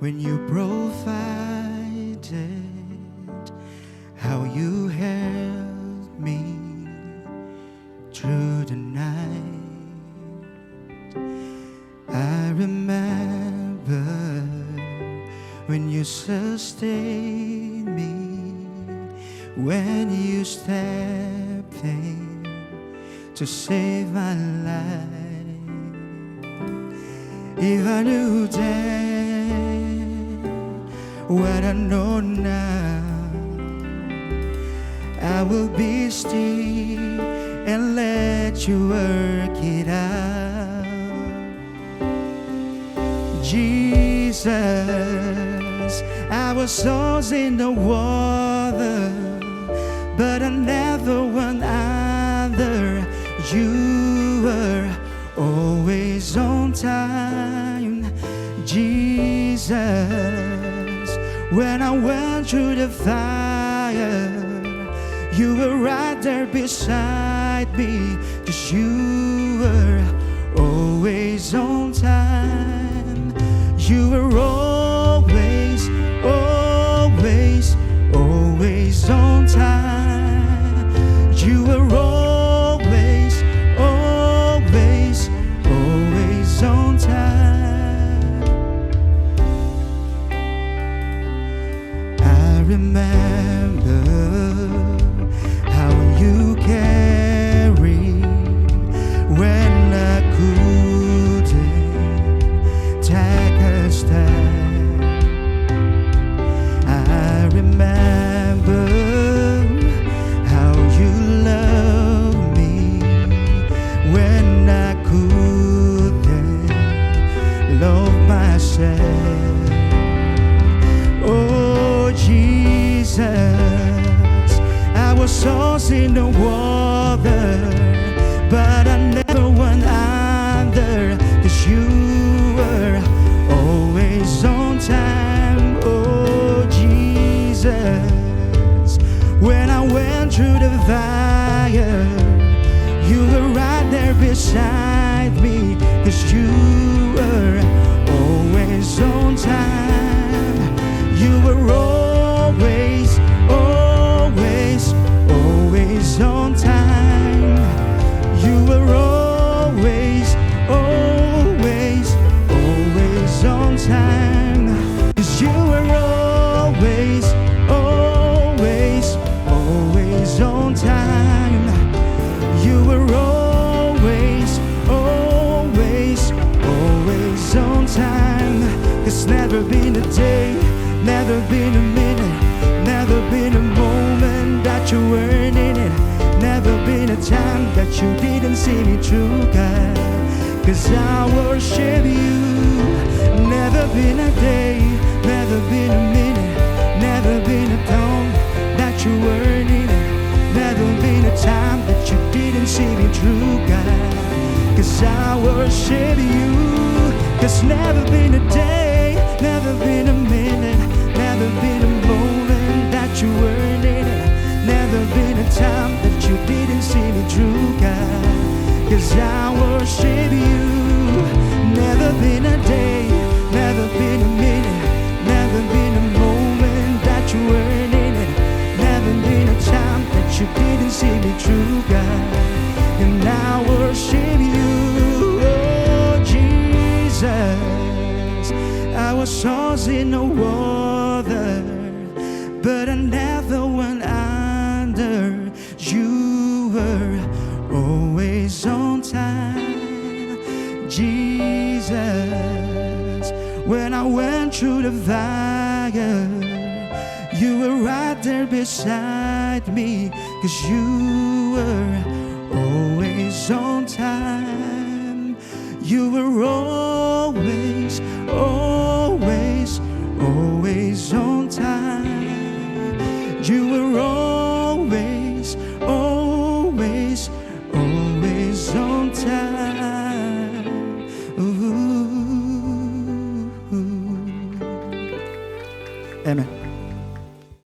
when you provided, how you held me through the night. I remember when you sustained me, when you stepped in to save my life. If I knew then what I know now, I will be still and let you work it out. Jesus, I was lost in the water, but I never went under. You were always on time, Jesus. When I went through the fire, you were right there beside me, 'cause you were always on time. You were always, always, always on time. You were always, always, always on time. I remember how you carried when I couldn't take a step. I remember how you loved me when I couldn't love myself. Oh Jesus, I was lost in the water, but I never went under, 'cause you were always on time. Oh Jesus, when I went through the fire, you were right there beside me, 'cause you were always on time. You were always, always, always on time. You were always, always, always on time. 'Cause you were always, always, always on time. You were always, always, always on time. There's never been a day, never been a minute, never been a moment that you weren't in it. Never been a time that you didn't see me through, God, 'cause I worship you. Never been a day, never been a minute, never been a dawn that you weren't in it. Never been a time that you didn't see me through, God, 'cause I worship you. There's never been a day, never been a minute, never been a moment that you weren't in it. Never been a time that you didn't see me through, God, 'cause I worship you. Never been a day, never been a minute, never been a moment that you weren't in it. Never been a time that you didn't see me through, God, and I worship you. Oh Jesus, I was lost in the water, but I never went under. You were always on time, Jesus. When I went through the fire, you were right there beside me, 'cause you were always on time. You were always, always, always on time. You were always, always